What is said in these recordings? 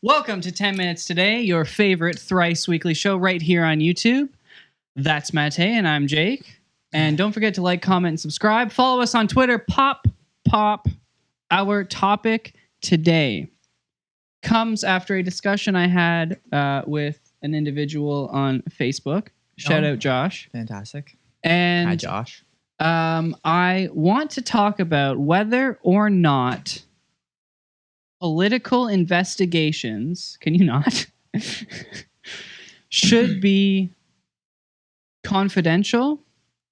Welcome to 10 Minutes Today, your favorite thrice weekly show right here on YouTube. That's Matej, and I'm Jake. And don't forget to like, comment, and subscribe. Follow us on Twitter. Pop. Our topic today comes after a discussion I had with an individual on Facebook. Shout out Josh. Fantastic. And hi, Josh. I want to talk about whether or not political investigations, can you not, should be confidential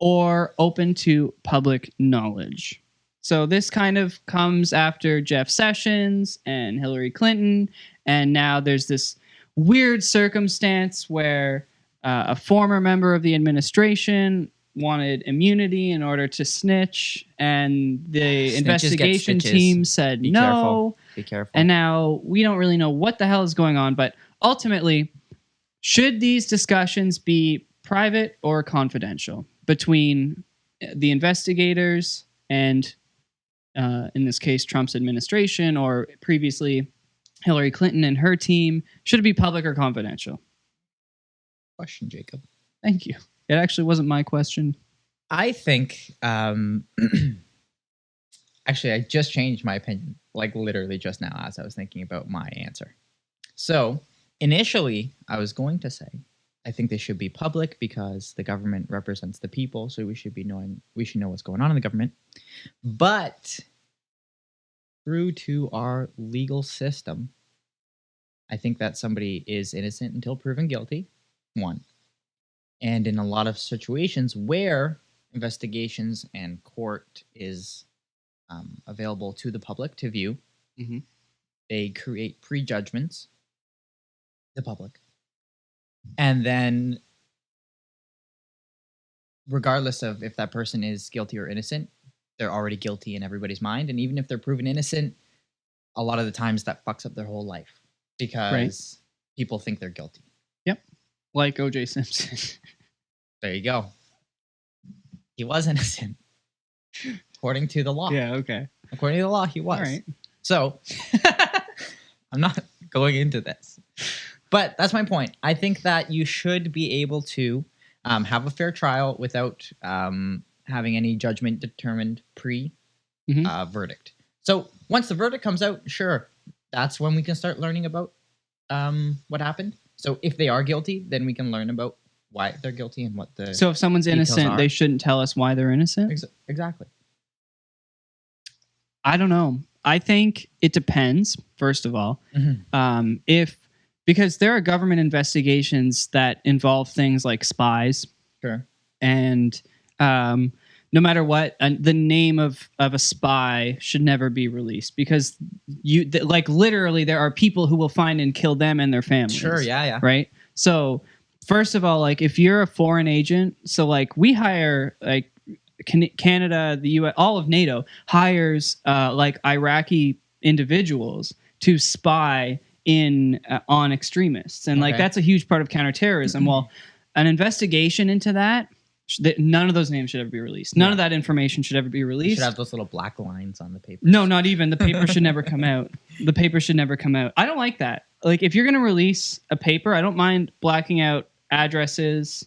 or open to public knowledge. So this kind of comes after Jeff Sessions and Hillary Clinton, and now there's this weird circumstance where a former member of the administration wanted immunity in order to snitch, and the investigation team said no. Be careful. And now we don't really know what the hell is going on, but ultimately, should these discussions be private or confidential between the investigators and, in this case, Trump's administration, or previously Hillary Clinton and her team? Should it be public or confidential? Question, Jacob. Thank you. It actually wasn't my question. I think, actually, I just changed my opinion, like literally just now as I was thinking about my answer. So initially, I was going to say, I think they should be public because the government represents the people, so we should know what's going on in the government. But through to our legal system, I think that somebody is innocent until proven guilty, one. And in a lot of situations where investigations and court is available to the public to view, they create prejudgments, the public. And then, regardless of if that person is guilty or innocent, they're already guilty in everybody's mind. And even if they're proven innocent, a lot of the times that fucks up their whole life because people think they're guilty. Yep. Like O.J. Simpson. There you go. He was innocent. According to the law. Yeah, okay. According to the law, he was. All right. So, I'm not going into this. But that's my point. I think that you should be able to have a fair trial without having any judgment determined pre-verdict. So, once the verdict comes out, sure, that's when we can start learning about what happened. So, if they are guilty, then we can learn about why they're guilty and what the So if someone's innocent, they shouldn't tell us why they're innocent? Exactly. I don't know. I think it depends, first of all. Because there are government investigations that involve things like spies. Sure. And no matter what, the name of a spy should never be released because literally there are people who will find and kill them and their families. Sure, yeah. Right? So first of all, like if you're a foreign agent, so like we hire like Canada, the US, all of NATO hires like Iraqi individuals to spy on extremists, and like that's a huge part of counterterrorism. Well, an investigation into that, none of those names should ever be released. None of that information should ever be released. You should have those little black lines on the paper. No, not even. The paper should never come out. The paper should never come out. I don't like that. Like if you're going to release a paper, I don't mind blacking out addresses,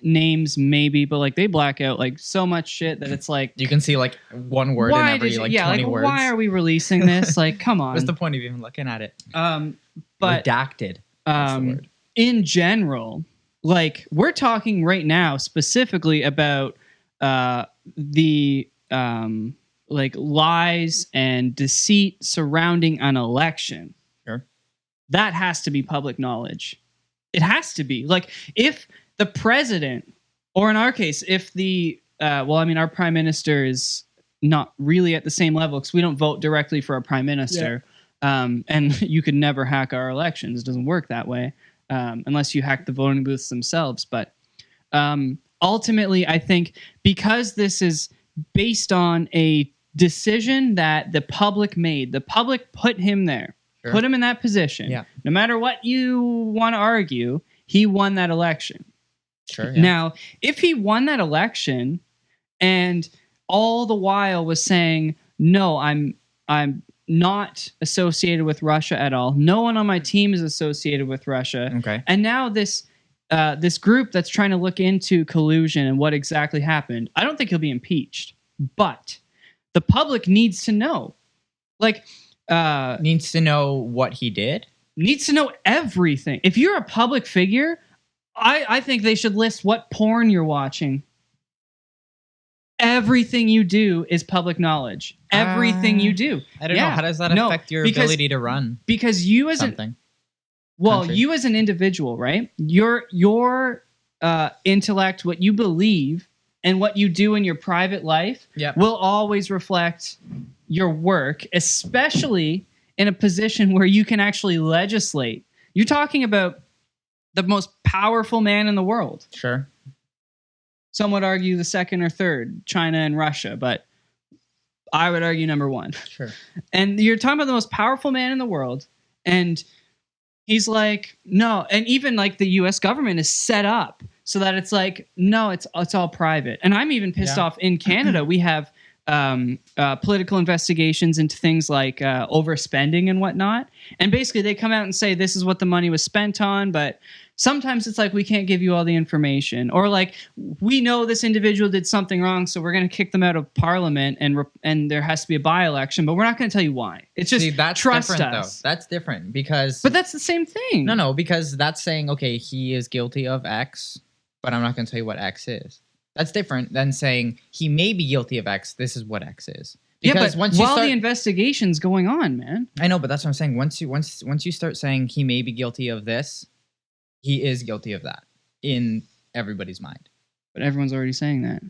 names maybe, but like they black out like so much shit that it's like you can see like one word in every 20 words. Why are we releasing this? Like, come on. What's the point of even looking at it? But redacted. That's the word. In general, like we're talking right now specifically about the like lies and deceit surrounding an election. Sure. That has to be public knowledge. It has to be. Like if the president, or in our case, if the our prime minister is not really at the same level because we don't vote directly for a prime minister. And you could never hack our elections. It doesn't work that way unless you hack the voting booths themselves. But ultimately, I think because this is based on a decision that the public made, the public put him there. Sure. Put him in that position. Yeah. No matter what you want to argue, he won that election. Sure. Yeah. Now, if he won that election and all the while was saying, "No, I'm not associated with Russia at all. No one on my team is associated with Russia. Okay. And now this group that's trying to look into collusion and what exactly happened, I don't think he'll be impeached. But the public needs to know. Like, needs to know what he did? Needs to know everything. If you're a public figure, I think they should list what porn you're watching. Everything you do is public knowledge. Everything you do. I don't know. How does that affect your ability to run? Because you as something? You as an individual, right? Your intellect, what you believe, and what you do in your private life will always reflect your work, especially in a position where you can actually legislate. You're talking about the most powerful man in the world. Sure. Some would argue the second or third, China and Russia, but I would argue number one. Sure. And you're talking about the most powerful man in the world, and he's like, no. And even like the U.S. government is set up so that it's like, no, it's all private. And I'm even pissed off in Canada. We have political investigations into things like overspending and whatnot. And basically they come out and say, this is what the money was spent on. But sometimes it's like, we can't give you all the information, or like, we know this individual did something wrong, so we're going to kick them out of parliament and there has to be a by-election, but we're not going to tell you why. It's just, that's trust different, us. Though. That's different because... But that's the same thing. No, because that's saying, okay, he is guilty of X, but I'm not going to tell you what X is. That's different than saying he may be guilty of X. This is what X is. Because but while the investigation's going on, man. I know, but that's what I'm saying. Once you start saying he may be guilty of this, he is guilty of that in everybody's mind. But everyone's already saying that.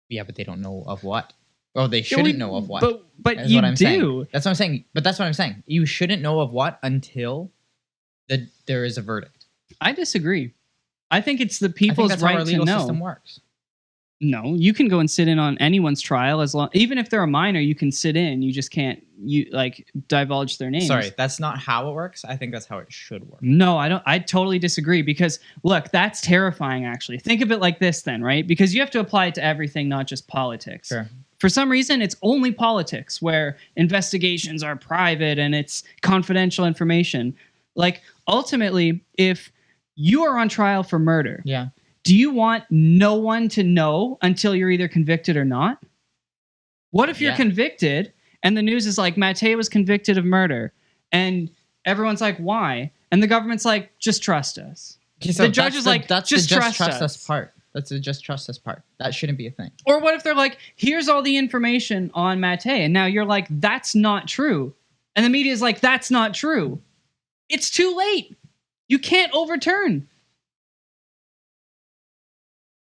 Yeah, but they don't know of what. Oh, they shouldn't know of what. But you do. Saying. That's what I'm saying. But that's what I'm saying. You shouldn't know of what until there is a verdict. I disagree. I think it's the people's right to know. How our legal system works. No, you can go and sit in on anyone's trial as long, even if they're a minor, you can sit in. You just can't divulge their names. Sorry, that's not how it works. I think that's how it should work. No, I don't. I totally disagree because look, that's terrifying. Actually, think of it like this, then, right? Because you have to apply it to everything, not just politics. Sure. For some reason, it's only politics where investigations are private and it's confidential information. Like ultimately, if you are on trial for murder, do you want no one to know until you're either convicted or not? What if you're convicted and the news is like, Matej was convicted of murder, and everyone's like, why? And the government's like, just trust us. Okay, so the judge is like, just trust us part. That's the just trust us part. That shouldn't be a thing. Or what if they're like, here's all the information on Matej, and now you're like, that's not true. And the media is like, that's not true. It's too late. You can't overturn.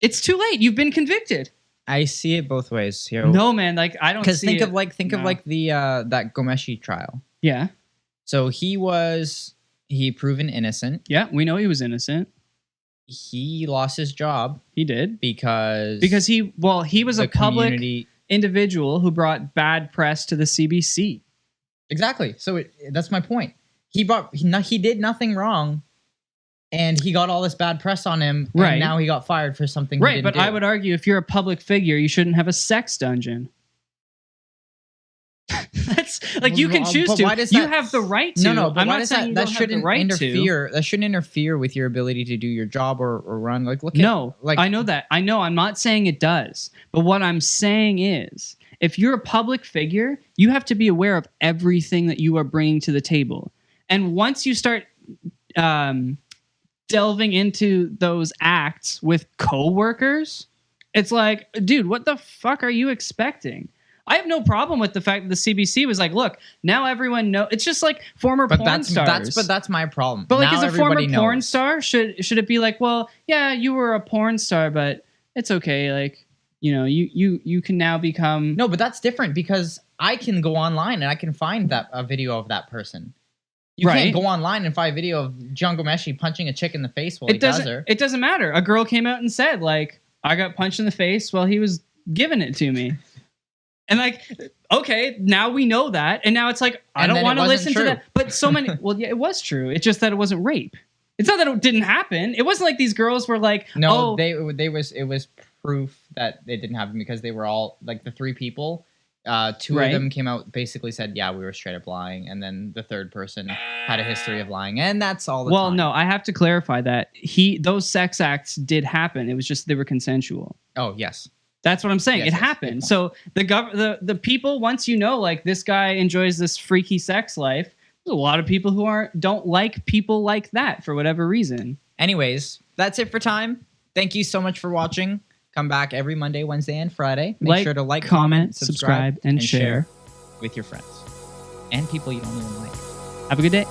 It's too late. You've been convicted. I see it both ways here. No, man. Like I don't. Because think of the that Gomeshi trial. Yeah. So he proven innocent. Yeah, we know he was innocent. He lost his job. He did because he was a public individual who brought bad press to the CBC. Exactly. So that's my point. He did nothing wrong, and he got all this bad press on him. Right. And now he got fired for something. Right. But I would argue if you're a public figure, you shouldn't have a sex dungeon. That's like you can choose to. You have the right to. No. But I'm not saying that shouldn't interfere. That shouldn't interfere with your ability to do your job or run. Like look. I know that. I know. I'm not saying it does. But what I'm saying is, if you're a public figure, you have to be aware of everything that you are bringing to the table. And once you start delving into those acts with coworkers, it's like, dude, what the fuck are you expecting? I have no problem with the fact that the CBC was like, look, now everyone knows. It's just like former porn stars. But that's my problem. But like, now as a former porn star, should it be like, well, yeah, you were a porn star, but it's okay. Like, you know, you can now become. No, but that's different because I can go online and I can find a video of that person. You can't go online and find a video of John Gomeshi punching a chick in the face while he does her. It doesn't matter. A girl came out and said, like, I got punched in the face while he was giving it to me. And like, okay, now we know that. And now it's like, I don't want to listen to that. But so many, well, yeah, it was true. It's just that it wasn't rape. It's not that it didn't happen. It wasn't like these girls were like, no, it was proof that it didn't happen because they were all like the three people. Two Right. of them came out, basically said, yeah, we were straight up lying. And then the third person had a history of lying. And that's all the Well, time. no, I have to clarify that those sex acts did happen. It was just they were consensual. Oh, yes. That's what I'm saying. Yes, it yes, good happened. point. So the people, once you know, like this guy enjoys this freaky sex life, there's a lot of people who don't like people like that for whatever reason. Anyways, that's it for time. Thank you so much for watching. Come back every Monday, Wednesday, and Friday. Make sure to like, comment, subscribe, and share with your friends and people you don't even like. Have a good day.